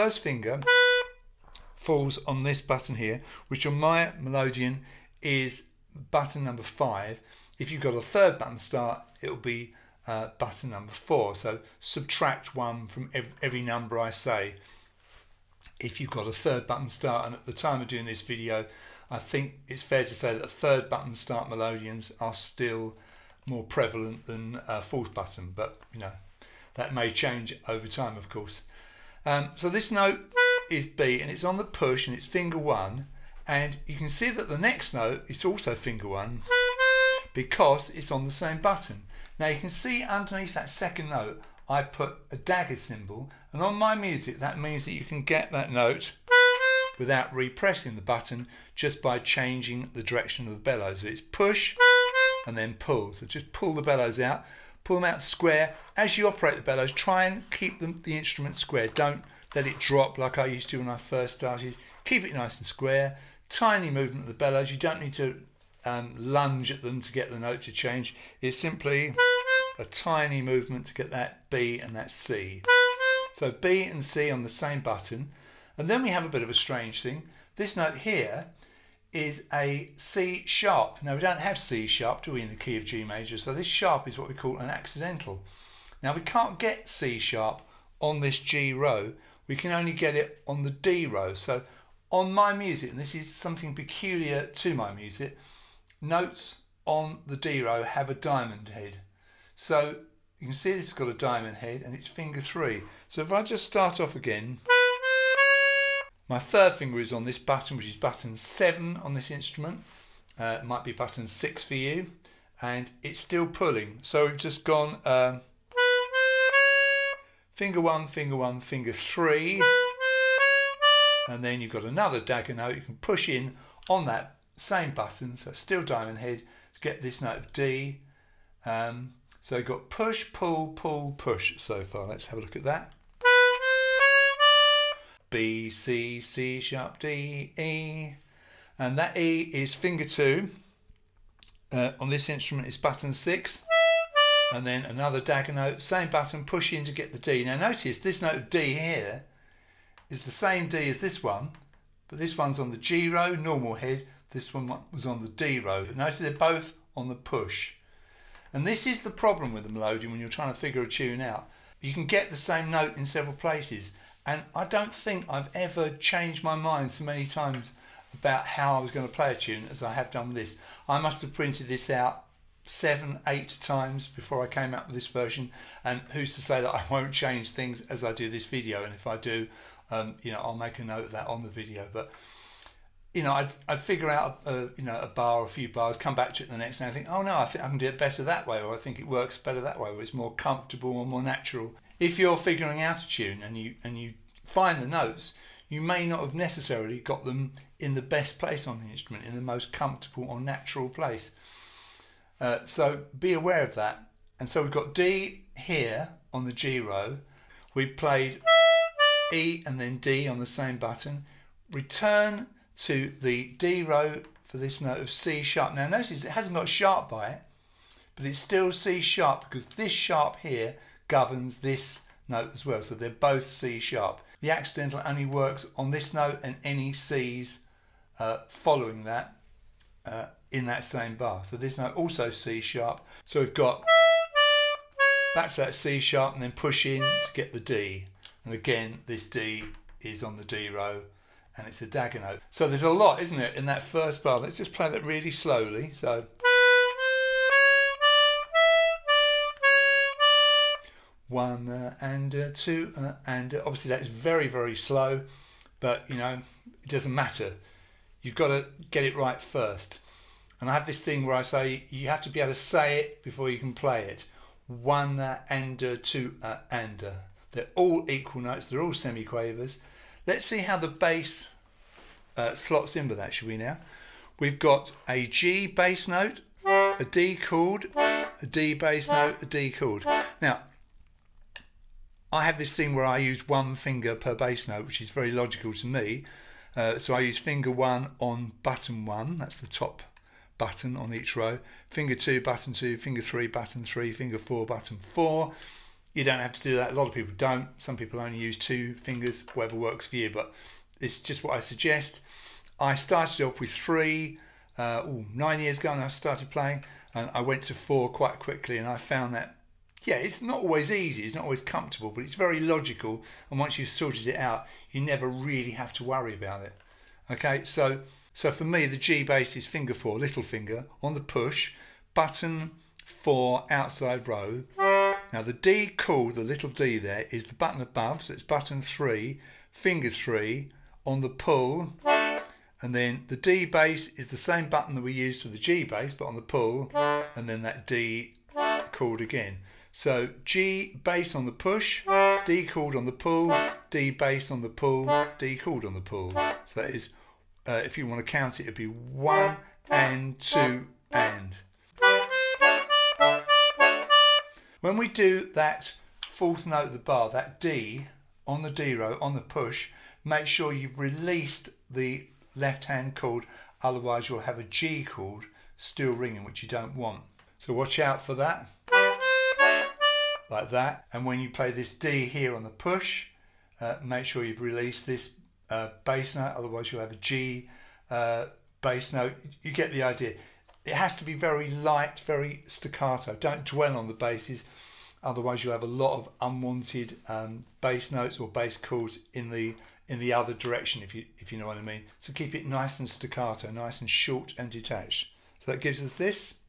first finger falls on this button here, which on my Melodeon is button number 5. If you've got a third button start, it'll be button number 4. So subtract 1 from every number I say if you've got a third button start. And at the time of doing this video, I think it's fair to say that third button start Melodeons are still more prevalent than fourth button, but you know, that may change over time, of course. So this note is B, and it's on the push, and it's finger 1, and you can see that the next note is also finger 1 because it's on the same button. Now you can see underneath that second note I've put a dagger symbol, and on my music that means that you can get that note without repressing the button, just by changing the direction of the bellows. So it's push and then pull. So just pull the bellows out, pull them out square. As you operate the bellows, try and keep the instrument square. Don't let it drop like I used to when I first started. Keep it nice and square. Tiny movement of the bellows. You don't need to lunge at them to get the note to change. It's simply a tiny movement to get that B and that C. So B and C on the same button. And then we have a bit of a strange thing. This note here is a C sharp. Now we don't have C sharp, do we, in the key of G major? So this sharp is what we call an accidental. Now we can't get C sharp on this G row. We can only get it on the D row. So on my music, and this is something peculiar to my music, notes on the D row have a diamond head. So you can see this has got a diamond head, and it's finger 3. So if I just start off again, my third finger is on this button, which is button 7 on this instrument. It might be button 6 for you, and it's still pulling. So we've just gone finger 1, finger 1, finger 3, and then you've got another dagger note you can push in on that same button, so still diamond head, to get this note of D. So you've got push, pull, pull, push so far. Let's have a look at that. B, C, C sharp, D, E, and that E is finger 2. On this instrument it's button 6, and then another dagger note, same button, push in to get the D. Now notice this note of D here is the same D as this one, but this one's on the G row, normal head, this one was on the D row. But notice they're both on the push. And this is the problem with the Melodeon when you're trying to figure a tune out. You can get the same note in several places. And I don't think I've ever changed my mind so many times about how I was going to play a tune as I have done with this. I must have printed this out 7, 8 times before I came up with this version. And who's to say that I won't change things as I do this video? And if I do, you know, I'll make a note of that on the video. But you know, I'd figure out you know, a bar or a few bars, come back to it the next day and think, oh no, I think I can do it better that way, or I think it works better that way, or it's more comfortable or more natural. If you're figuring out a tune and you find the notes, you may not have necessarily got them in the best place on the instrument, in the most comfortable or natural place. So be aware of that. And so we've got D here on the G row. We've played E and then D on the same button. Return to the D row for this note of C sharp. Now notice it hasn't got a sharp by it, but it's still C sharp because this sharp here governs this note as well. So they're both C sharp. The accidental only works on this note and any C's following that in that same bar. So this note also C sharp. So we've got back to that C sharp and then push in to get the D. And again, this D is on the D row and it's a dagger note. So there's a lot, isn't it, in that first bar. Let's just play that really slowly. So 1 and 2 and obviously that is very, very slow, but you know, it doesn't matter. You've got to get it right first. And I have this thing where I say you have to be able to say it before you can play it. 1 and 2 and. They're all equal notes, they're all semiquavers. Let's see how the bass slots in with that, shall we now? We've got a G bass note, a D chord, a D bass note, a D chord. Now, I have this thing where I use 1 finger per bass note, which is very logical to me. So I use finger 1 on button 1, that's the top button on each row. Finger 2, button 2, finger 3, button 3, finger 4, button 4. You don't have to do that. A lot of people don't. Some people only use 2 fingers, whatever works for you, but it's just what I suggest. I started off with 3, 9 years ago, and I started playing, and I went to 4 quite quickly, and I found that, yeah, it's not always easy, it's not always comfortable, but it's very logical, and once you've sorted it out, you never really have to worry about it. Okay, so for me, the G bass is finger 4, little finger, on the push, button 4, outside row. Now the D chord, the little D there, is the button above, so it's button 3, finger 3, on the pull, and then the D bass is the same button that we used for the G bass, but on the pull, and then that D chord again. So G bass on the push, D chord on the pull, D bass on the pull, D chord on the pull. So that is, if you want to count it, it'd be 1 and 2 and. When we do that 4th note of the bar, that D, on the D row, on the push, make sure you've released the left hand chord, otherwise you'll have a G chord still ringing, which you don't want. So watch out for that, like that. And when you play this D here on the push, make sure you've released this bass note, otherwise you'll have a G bass note. You get the idea. It has to be very light, very staccato. Don't dwell on the basses, otherwise you'll have a lot of unwanted bass notes or bass chords in the other direction, if you know what I mean. So keep it nice and staccato, nice and short and detached. So that gives us this.